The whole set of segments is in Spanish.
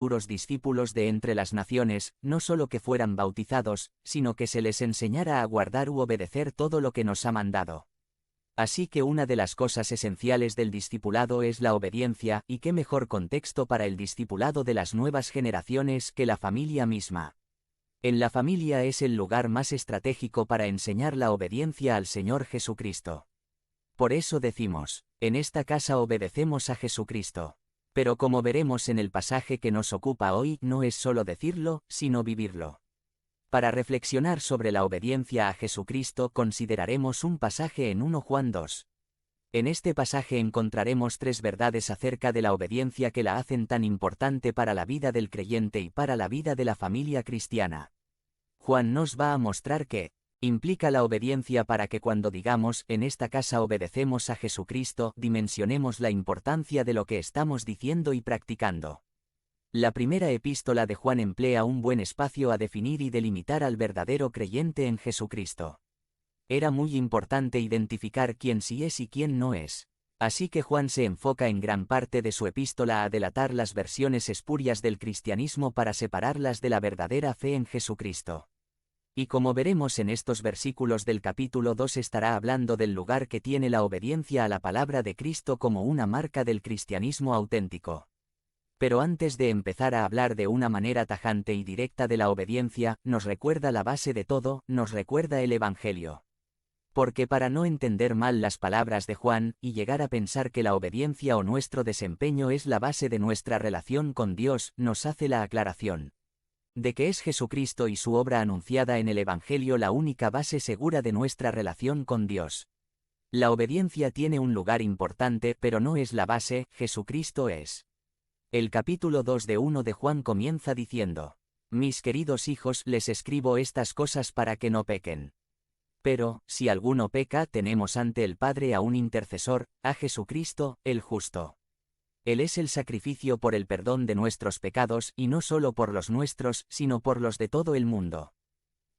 futuros discípulos de entre las naciones, no solo que fueran bautizados, sino que se les enseñara a guardar u obedecer todo lo que nos ha mandado. Así que una de las cosas esenciales del discipulado es la obediencia, y qué mejor contexto para el discipulado de las nuevas generaciones que la familia misma. En la familia es el lugar más estratégico para enseñar la obediencia al Señor Jesucristo. Por eso decimos, en esta casa obedecemos a Jesucristo. Pero como veremos en el pasaje que nos ocupa hoy, no es solo decirlo, sino vivirlo. Para reflexionar sobre la obediencia a Jesucristo consideraremos un pasaje en 1 Juan 2. En este pasaje encontraremos 3 verdades acerca de la obediencia que la hacen tan importante para la vida del creyente y para la vida de la familia cristiana. Juan nos va a mostrar que implica la obediencia para que cuando digamos en esta casa obedecemos a Jesucristo, dimensionemos la importancia de lo que estamos diciendo y practicando. La primera epístola de Juan emplea un buen espacio a definir y delimitar al verdadero creyente en Jesucristo. Era muy importante identificar quién sí es y quién no es. Así que Juan se enfoca en gran parte de su epístola a delatar las versiones espurias del cristianismo para separarlas de la verdadera fe en Jesucristo. Y como veremos en estos versículos del capítulo 2 estará hablando del lugar que tiene la obediencia a la palabra de Cristo como una marca del cristianismo auténtico. Pero antes de empezar a hablar de una manera tajante y directa de la obediencia, nos recuerda la base de todo, nos recuerda el Evangelio. Porque para no entender mal las palabras de Juan, y llegar a pensar que la obediencia o nuestro desempeño es la base de nuestra relación con Dios, nos hace la aclaración de que es Jesucristo y su obra anunciada en el Evangelio la única base segura de nuestra relación con Dios. La obediencia tiene un lugar importante, pero no es la base, Jesucristo es. El capítulo 2 de 1 de Juan comienza diciendo: Mis queridos hijos, les escribo estas cosas para que no pequen. Pero, si alguno peca, tenemos ante el Padre a un intercesor, a Jesucristo, el justo. Él es el sacrificio por el perdón de nuestros pecados, y no solo por los nuestros, sino por los de todo el mundo.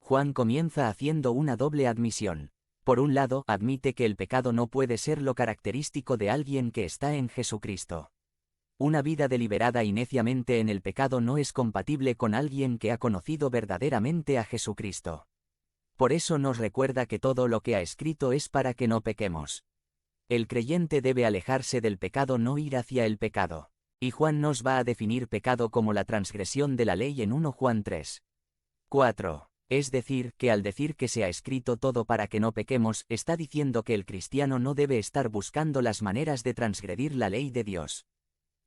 Juan comienza haciendo una doble admisión. Por un lado, admite que el pecado no puede ser lo característico de alguien que está en Jesucristo. Una vida deliberada y neciamente en el pecado no es compatible con alguien que ha conocido verdaderamente a Jesucristo. Por eso nos recuerda que todo lo que ha escrito es para que no pequemos. El creyente debe alejarse del pecado, no ir hacia el pecado. Y Juan nos va a definir pecado como la transgresión de la ley en 1 Juan 3. 4. Es decir, que al decir que se ha escrito todo para que no pequemos, está diciendo que el cristiano no debe estar buscando las maneras de transgredir la ley de Dios.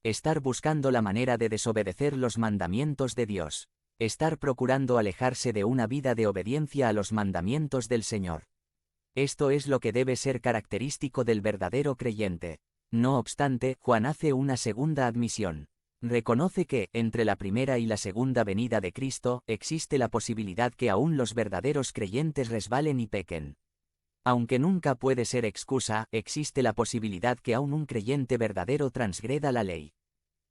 Estar buscando la manera de desobedecer los mandamientos de Dios. Estar procurando alejarse de una vida de obediencia a los mandamientos del Señor. Esto es lo que debe ser característico del verdadero creyente. No obstante, Juan hace una segunda admisión. Reconoce que, entre la primera y la segunda venida de Cristo, existe la posibilidad que aún los verdaderos creyentes resbalen y pequen. Aunque nunca puede ser excusa, existe la posibilidad que aún un creyente verdadero transgreda la ley.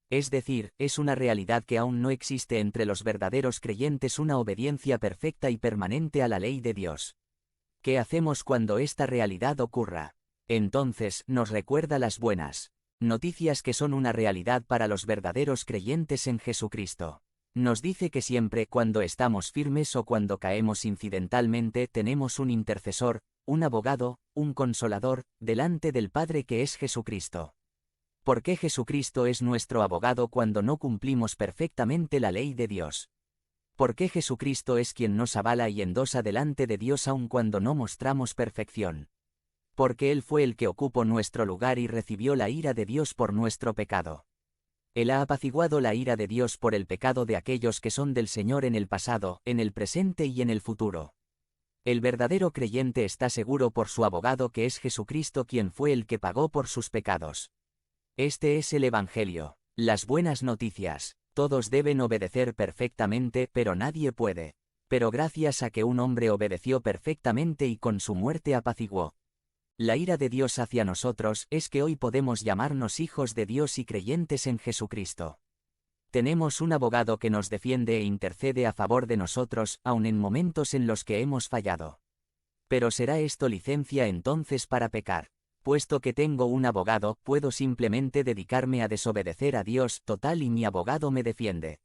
Es decir, es una realidad que aún no existe entre los verdaderos creyentes una obediencia perfecta y permanente a la ley de Dios. ¿Qué hacemos cuando esta realidad ocurra? Entonces, nos recuerda las buenas noticias que son una realidad para los verdaderos creyentes en Jesucristo. Nos dice que siempre, cuando estamos firmes o cuando caemos incidentalmente, tenemos un intercesor, un abogado, un consolador, delante del Padre que es Jesucristo. ¿Por qué Jesucristo es nuestro abogado cuando no cumplimos perfectamente la ley de Dios? ¿Por qué Jesucristo es quien nos avala y endosa delante de Dios aun cuando no mostramos perfección? Porque Él fue el que ocupó nuestro lugar y recibió la ira de Dios por nuestro pecado. Él ha apaciguado la ira de Dios por el pecado de aquellos que son del Señor en el pasado, en el presente y en el futuro. El verdadero creyente está seguro por su abogado que es Jesucristo quien fue el que pagó por sus pecados. Este es el Evangelio, las buenas noticias. Todos deben obedecer perfectamente, pero nadie puede. Pero gracias a que un hombre obedeció perfectamente y con su muerte apaciguó la ira de Dios hacia nosotros, es que hoy podemos llamarnos hijos de Dios y creyentes en Jesucristo. Tenemos un abogado que nos defiende e intercede a favor de nosotros, aun en momentos en los que hemos fallado. Pero ¿será esto licencia entonces para pecar? Puesto que tengo un abogado, puedo simplemente dedicarme a desobedecer a Dios total y mi abogado me defiende.